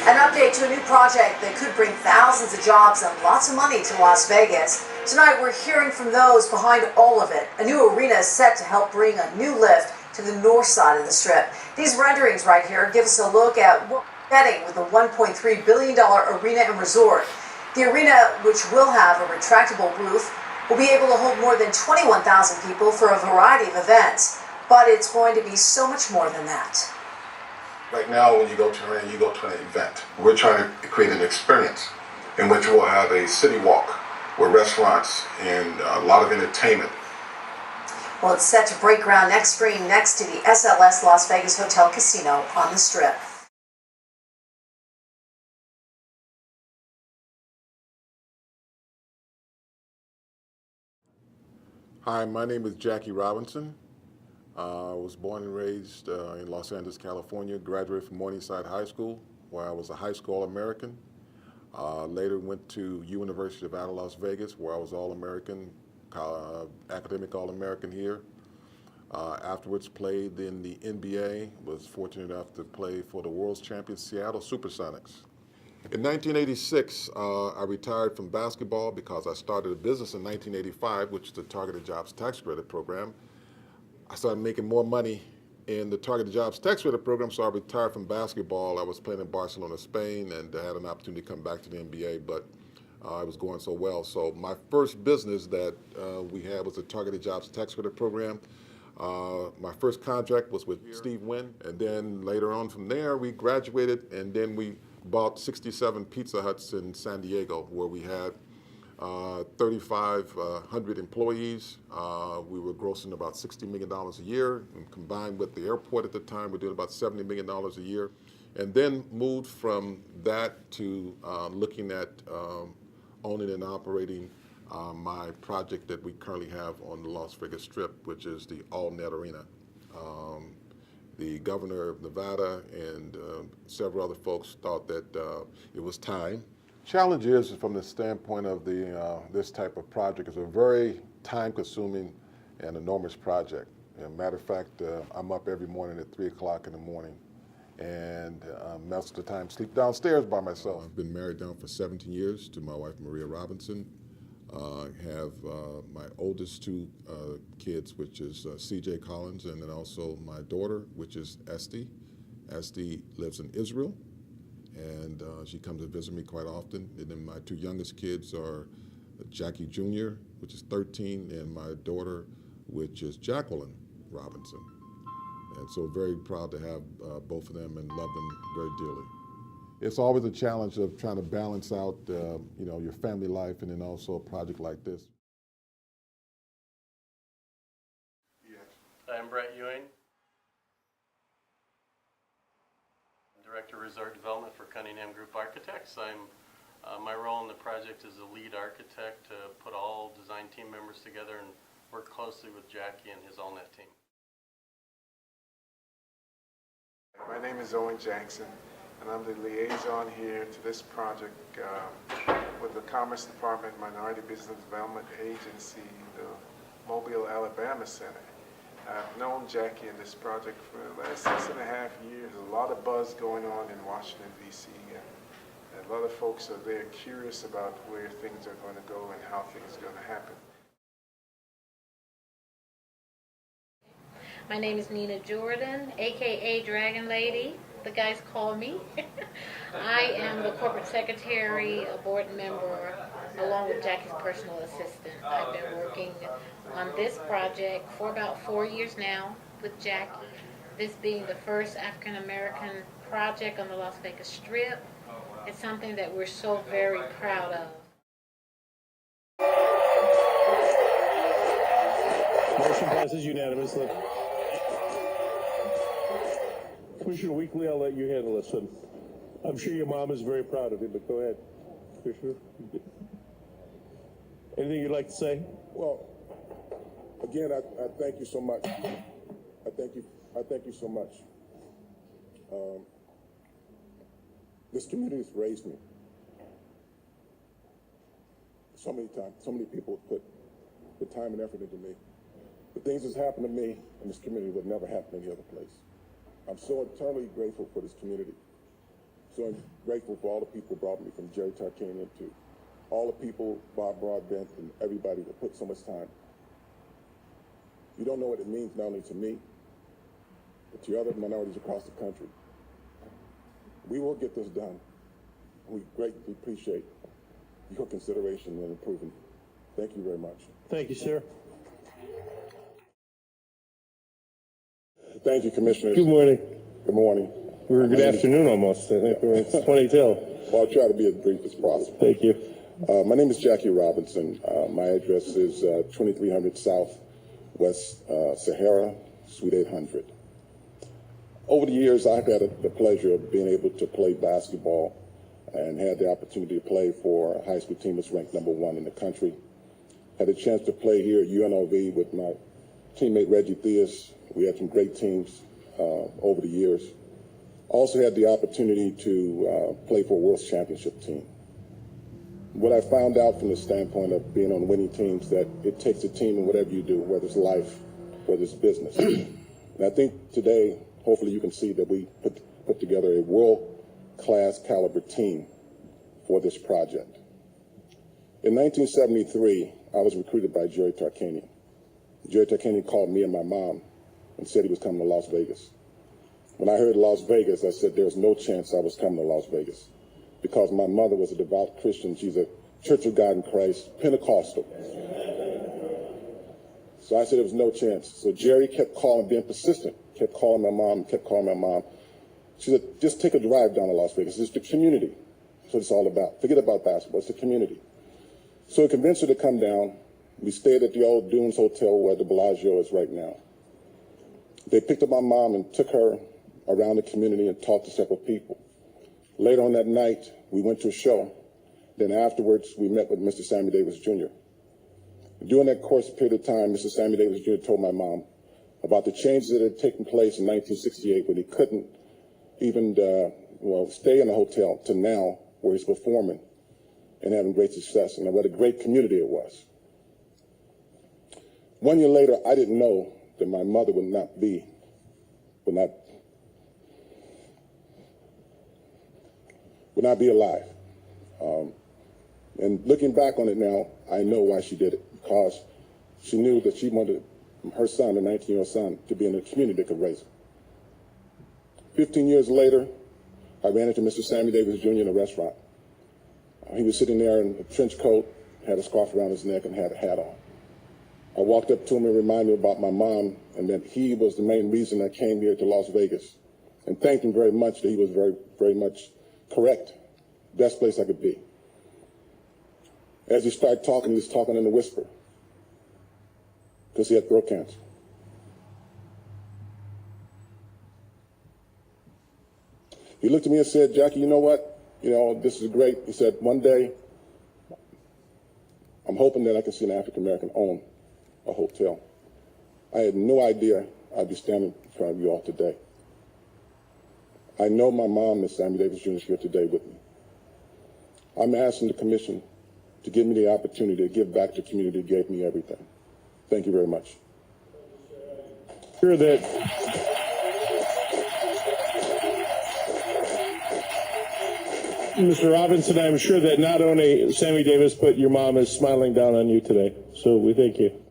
An update to a new project that could bring thousands of jobs and lots of money to Las Vegas. Tonight we're hearing from those behind all of it. A new arena is set to help bring a new lift to the north side of the Strip. These renderings right here give us a look at what we're getting with the $1.3 billion arena and resort. The arena, which will have a retractable roof, will be able to hold more than 21,000 people for a variety of events. But it's going to be so much more than that. Right now, when you go to an arena, you go to an event. We're trying to create an experience in which we'll have a city walk with restaurants and a lot of entertainment. Well, it's set to break ground next spring next to the SLS Las Vegas Hotel Casino on the Strip. Hi, my name is Jackie Robinson. I was born and raised in Los Angeles, California, graduated from Morningside High School, where I was a high school All-American. Later went to University of Las Vegas, where I was All-American, academic All-American here. Afterwards played in the NBA, was fortunate enough to play for the world's champion Seattle Supersonics. In 1986, I retired from basketball because I started a business in 1985, which is the Targeted Jobs Tax Credit Program. I started making more money in the Targeted Jobs Tax Credit Program, so I retired from basketball. I was playing in Barcelona, Spain, and I had an opportunity to come back to the NBA, but it was going so well. So my first business that we had was the Targeted Jobs Tax Credit Program. My first contract was with Steve Wynn, and then later on from there, we graduated, and then we bought 67 Pizza Huts in San Diego, where we had 3,500 employees. We were grossing about $60 million a year, and combined with the airport at the time, we're doing about $70 million a year. And then moved from that to looking at owning and operating my project that we currently have on the Las Vegas Strip, which is the All-Net Arena. The governor of Nevada and several other folks thought that it was time. Challenge is, from the standpoint of this type of project, is a very time-consuming and enormous project. As a matter of fact, I'm up every morning at 3 o'clock in the morning, and most of the time sleep downstairs by myself. I've been married down for 17 years to my wife, Maria Robinson. I have my oldest two kids, which is C.J. Collins, and then also my daughter, which is Esty. Esty lives in Israel, and she comes to visit me quite often. And then my two youngest kids are Jackie Jr., which is 13, and my daughter, which is Jacqueline Robinson. And so very proud to have both of them and love them very dearly. It's always a challenge of trying to balance out, your family life and then also a project like this. I'm Brett Ewing, Director of Resort Development for Cunningham Group Architects. My role in the project is the lead architect to put all design team members together and work closely with Jackie and his All-Net team. My name is Owen Jackson, and I'm the liaison here to this project with the Commerce Department Minority Business Development Agency, the Mobile, Alabama Center. I've known Jackie in this project for the last 6.5 years. A lot of buzz going on in Washington, D.C., and a lot of folks are there curious about where things are going to go and how things are going to happen. My name is Nina Jordan, aka Dragon Lady. The guys call me. I am the corporate secretary, a board member, along with Jackie's personal assistant. I've been working on this project for about 4 years now with Jackie. This being the first African American project on the Las Vegas Strip. It's something that we're so very proud of. Motion passes unanimously. Commissioner Weekly, I'll let you handle this one. I'm sure your mom is very proud of you, but go ahead, Commissioner. Anything you'd like to say? Well, again, I thank you so much. I thank you so much. This community has raised me so many times. So many people have put the time and effort into me. The things that's happened to me in this community would never happen any other place. I'm so eternally grateful for this community. So I'm grateful for all the people who brought me, from Jerry Tarkanian to all the people, Bob Broadbent, and everybody that put so much time. You don't know what it means not only to me, but to other minorities across the country. We will get this done. We greatly appreciate your consideration and improving. Thank you very much. Thank you, sir. Thank you, Commissioners. Good morning. Good morning. Or good afternoon almost. I think it's 20 till. Well, I'll try to be as brief as possible. Thank you. My name is Jackie Robinson. My address is 2300 South West Sahara, Suite 800. Over the years, I've had the pleasure of being able to play basketball and had the opportunity to play for a high school team that's ranked #1 in the country. Had a chance to play here at UNLV with my teammate Reggie Theus. We had some great teams over the years. Also had the opportunity to play for a World Championship team. What I found out from the standpoint of being on winning teams, that it takes a team in whatever you do, whether it's life, whether it's business. And I think today, hopefully you can see that we put together a world-class caliber team for this project. In 1973, I was recruited by Jerry Tarkanian. Jerry Tarkanian called me and my mom and said he was coming to Las Vegas. When I heard Las Vegas, I said there was no chance I was coming to Las Vegas, because my mother was a devout Christian. She's a Church of God in Christ, Pentecostal. So I said there was no chance. So Jerry kept calling, being persistent, kept calling my mom. She said, just take a drive down to Las Vegas. It's the community. That's what it's all about. Forget about basketball. It's the community. So I convinced her to come down. We stayed at the old Dunes Hotel where the Bellagio is right now. They picked up my mom and took her around the community and talked to several people. Later on that night, we went to a show. Then afterwards, we met with Mr. Sammy Davis Jr. During that course period of time, Mr. Sammy Davis Jr. told my mom about the changes that had taken place in 1968 when he couldn't even stay in a hotel, to now where he's performing and having great success, and what a great community it was. 1 year later, I didn't know that my mother would not be alive. And looking back on it now, I know why she did it, because she knew that she wanted her son, a 19-year-old son, to be in a community that could raise him. 15 years later, I ran into Mr. Sammy Davis Jr. in a restaurant. He was sitting there in a trench coat, had a scarf around his neck, and had a hat on. I walked up to him and reminded him about my mom, and that he was the main reason I came here to Las Vegas, and thanked him very much that he was very, very much correct. Best place I could be. As he started talking, he was talking in a whisper, because he had throat cancer. He looked at me and said, Jackie, you know what? This is great. He said, one day, I'm hoping that I can see an African-American own a hotel. I had no idea I'd be standing in front of you all today. I know my mom, Miss Sammy Davis Jr., is here today with me. I'm asking the commission to give me the opportunity to give back to the community that gave me everything. Thank you very much. Sure that Mr. Robinson, I'm sure that not only Sammy Davis, but your mom is smiling down on you today. So we thank you.